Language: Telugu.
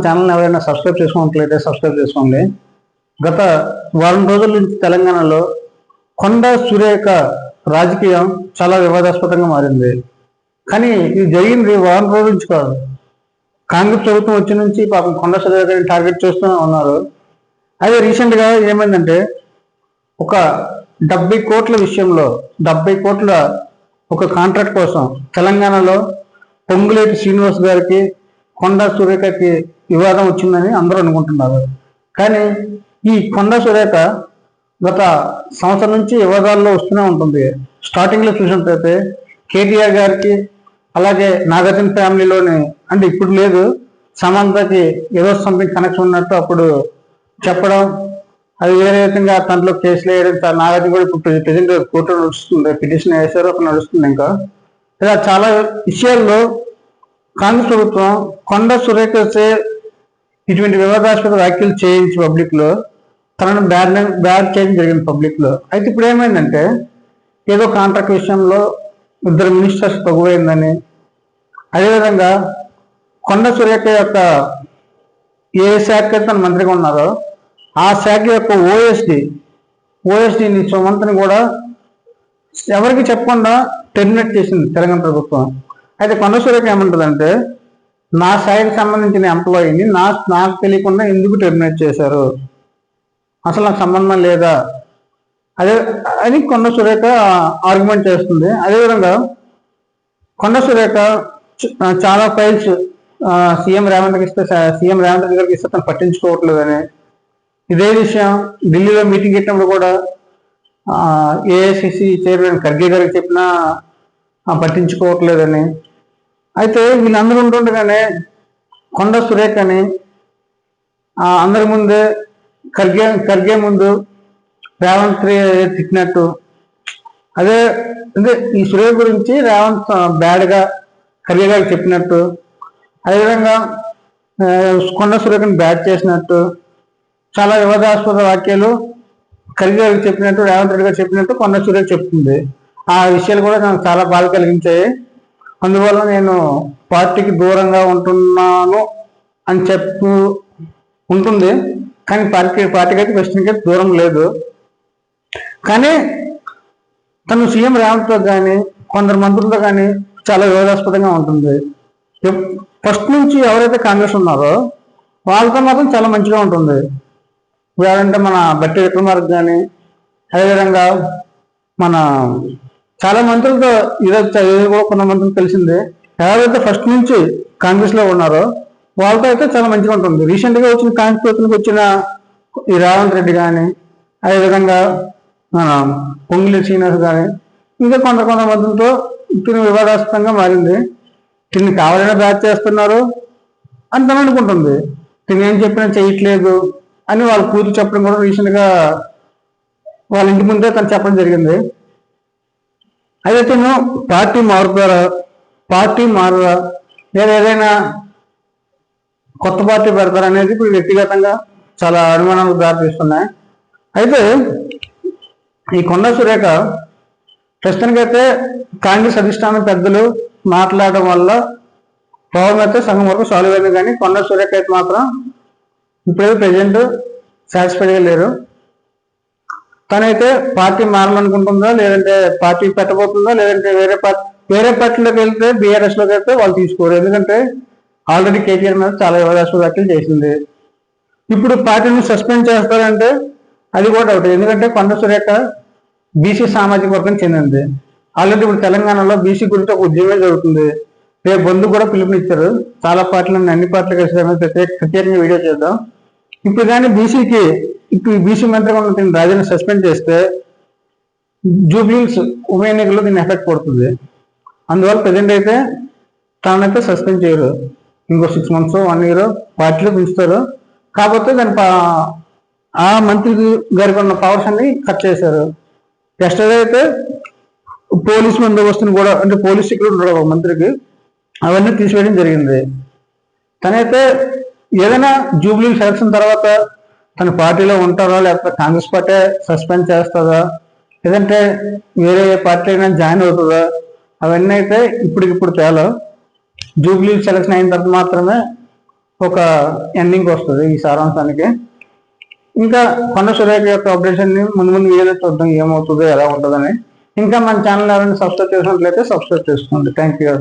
ఛానల్ ఎవరైనా సబ్స్క్రైబ్ చేసుకోవట్లయితే సబ్స్క్రైబ్ చేసుకోండి. గత వారం రోజుల నుంచి తెలంగాణలో కొండ సురేఖ రాజకీయం చాలా వివాదాస్పదంగా మారింది. కానీ ఇది జరిగింది వారం రోజుల నుంచి కాదు. కాంగ్రెస్ ప్రభుత్వం వచ్చిన నుంచి పాపం కొండ సురేఖని టార్గెట్ చేస్తూనే ఉన్నారు. అదే రీసెంట్గా ఏమైందంటే ఒక 70 కోట్ల విషయంలో 70 కోట్ల ఒక కాంట్రాక్ట్ కోసం తెలంగాణలో పొంగులేటి శ్రీనివాస్ గారికి కొండ సురేఖకి వివాదం వచ్చిందని అందరూ అనుకుంటున్నారు. కానీ ఈ కొండ సురేఖ గత సంవత్సరం నుంచి వివాదాల్లో వస్తూనే ఉంటుంది. స్టార్టింగ్లో చూసినట్లయితే కేటీఆర్ గారికి అలాగే నాగార్జున ఫ్యామిలీలోని అంటే ఇప్పుడు లేదు సమంతకి ఏదో సంథింగ్ కనెక్షన్ ఉన్నట్టు అప్పుడు చెప్పడం, అది వేరే విధంగా దాంట్లో కేసులు వేయడం. నాగార్జున కూడా ఇప్పుడు ప్రెజెంట్ కోర్టులో నడుస్తుంది, పిటిషన్ వేసారు, ఒక నడుస్తుంది. ఇంకా ఇలా చాలా విషయాల్లో కాంగ్రెస్ ప్రభుత్వం కొండ సురేఖ ఇటువంటి వివాదాస్పద వ్యాఖ్యలు చేయించి పబ్లిక్ లో తనను బ్యాడ్ చేయడం జరిగింది పబ్లిక్ లో. అయితే ఇప్పుడు ఏమైందంటే ఏదో కాంట్రాక్ట్ విషయంలో 2 మినిస్టర్స్ తగువైందని, అదేవిధంగా కొండ సురేఖ యొక్క ఏ శాఖ తన మంత్రిగా ఉన్నారో ఆ శాఖ యొక్క ఓఎస్డిని సుమంత్ని కూడా ఎవరికి చెప్పకుండా టెర్మినేట్ చేసింది తెలంగాణ ప్రభుత్వం. అయితే కొండ సురేఖ ఏమంటుందంటే నా శాఖకి సంబంధించిన ఎంప్లాయీని నాకు తెలియకుండా ఎందుకు టెర్మినేట్ చేశారు, అసలు నాకు సంబంధం లేదా అదే అని కొండ సురేఖ ఆర్గ్యుమెంట్ చేస్తుంది. అదేవిధంగా కొండ సురేఖ చాలా ఫైల్స్ సీఎం రేవంత్ గారికి ఇస్తే తను పట్టించుకోవట్లేదని, ఇదే విషయం ఢిల్లీలో మీటింగ్ పెట్టినప్పుడు కూడా ఏఐసిసి చైర్మన్ ఖర్గే గారికి చెప్పినా పట్టించుకోవట్లేదని. అయితే వీళ్ళందరూ ఉంటుండగానే కొండ సురేఖని అందరి ముందే ఖర్గే ముందు రేవంత్ తిట్టినట్టు, అదే ఈ సురేఖ గురించి రేవంత్ బ్యాడ్గా ఖర్గే గారికి చెప్పినట్టు, అదేవిధంగా కొండ సురేఖని బ్యాడ్ చేసినట్టు చాలా వివాదాస్పద వాక్యాలు ఖర్గే గారికి చెప్పినట్టు రేవంత్ రెడ్డి గారు చెప్పినట్టు కొండ సురేఖ చెప్తుంది. ఆ విషయాలు కూడా నాకు చాలా బాధ కలిగించాయి. అందువల్ల నేను పార్టీకి దూరంగా ఉంటున్నాను అని చెప్తూ ఉంటుంది. కానీ పార్టీకి అయితే ప్రశ్నకి దూరం లేదు. కానీ తను సీఎం రేవంత్తో కానీ కొందరు మంత్రులతో కానీ చాలా వివాదాస్పదంగా ఉంటుంది. ఫస్ట్ నుంచి ఎవరైతే కాంగ్రెస్ ఉన్నారో వాళ్ళతో మాత్రం చాలా మంచిగా ఉంటుంది. ఎవరంటే మన బట్టి విక్రమార్క కానీ, అదేవిధంగా మన చాలా మంత్రులతో ఇది కూడా కొంత మంత్రులు తెలిసిందే. ఎవరైతే ఫస్ట్ నుంచి కాంగ్రెస్ లో ఉన్నారో వాళ్ళతో అయితే చాలా మంచిగా ఉంటుంది. రీసెంట్ గా వచ్చిన కాంగ్రెస్ ప్రభుత్వానికి వచ్చిన ఈ రేవంత్ రెడ్డి కానీ, అదేవిధంగా మన పొంగులేటి శ్రీనివాస్ కానీ, ఇంకా కొంత మంత్రులతో తిని వివాదాస్పదంగా మారింది. తిని కావాలైనా బ్యాచ్ చేస్తున్నారు అని తను అనుకుంటుంది. తిని ఏం చెప్పినా చేయట్లేదు అని వాళ్ళ కూతురు చెప్పడం కూడా రీసెంట్ గా వాళ్ళ ఇంటి ముందే తను చెప్పడం జరిగింది. అయితే పార్టీ మారుతారా లేదా ఏదైనా కొత్త పార్టీ పెడతారా అనేది ఇప్పుడు వ్యక్తిగతంగా చాలా అనుమానాలకు దారితీస్తున్నాయి. అయితే ఈ కొండ సురేఖ ప్రస్తుతానికైతే కాంగ్రెస్ అధిష్టానం పెద్దలు మాట్లాడడం వల్ల ప్రాబ్లం అయితే సగం వరకు సాల్వ్ అయింది. కానీ కొండ సురేఖ అయితే మాత్రం ఇప్పుడైతే ప్రజెంట్ సాటిస్ఫైడ్గా లేరు. తనైతే పార్టీ మారాలనుకుంటుందా, లేదంటే పార్టీ పెట్టబోతుందా, లేదంటే వేరే పార్టీలోకి వెళ్తే బీఆర్ఎస్లోకి వెళ్తే వాళ్ళు తీసుకోరు. ఎందుకంటే ఆల్రెడీ కేటీఆర్ మీద చాలా వివాదాస్పద వ్యాఖ్యలు చేసింది. ఇప్పుడు పార్టీని సస్పెండ్ చేస్తారంటే అది కూడా డౌట్. ఎందుకంటే కొండ సురేఖ బీసీ సామాజిక వర్గం చెందింది. ఆల్రెడీ ఇప్పుడు తెలంగాణలో బీసీ గురించి ఒక ఉద్యమం జరుగుతుంది. రేపు బంధు కూడా పిలుపునిచ్చారు. చాలా పార్టీలు అన్ని పార్టీలు కలిసి ప్రత్యేకంగా వీడియో చేద్దాం. ఇప్పుడు కానీ బీసీ మంత్రిగా ఉన్న దీన్ని రాజాని సస్పెండ్ చేస్తే జూబ్లీహిల్స్ ఉప ఎన్నికల్లో దీన్ని ఎఫెక్ట్ పడుతుంది. అందువల్ల ప్రజెంట్ అయితే తానైతే సస్పెండ్ చేయరు. ఇంకో 6 months 1 year పార్టీలో పెంచుతారు. కాకపోతే దాని ఆ మంత్రి గారికి ఉన్న పవర్స్ అన్ని కట్ చేశారు. నెక్స్ట్ అయితే పోలీస్ బందోబస్తుని కూడా, అంటే పోలీస్ సెక్యూరిటీ ఉండడం ఒక మంత్రికి, అవన్నీ తీసివేయడం జరిగింది. తనైతే ఏదైనా జూబ్లీహిల్స్ ఎలక్షన్ తర్వాత తన పార్టీలో ఉంటారా, లేకపోతే కాంగ్రెస్ పార్టీ సస్పెండ్ చేస్తుందా, లేదంటే వేరే పార్టీ అయినా జాయిన్ అవుతుందా, అవన్నీ అయితే ఇప్పటికిప్పుడు తేలా. జూబ్లీహిల్స్ సెలక్షన్ అయిన తర్వాత మాత్రమే ఒక ఎండింగ్ వస్తుంది ఈ సారాంశానికి. ఇంకా కొండ సురేఖ యొక్క ఆపరేషన్ ని ముందు ముందు వీడియోలో చూద్దాం, ఏమవుతుందో ఎలా ఉంటుందని. ఇంకా మన ఛానల్ ఎవరైనా సబ్స్క్రైబ్ చేసినట్లయితే సబ్స్క్రైబ్ చేసుకోండి. Thank you.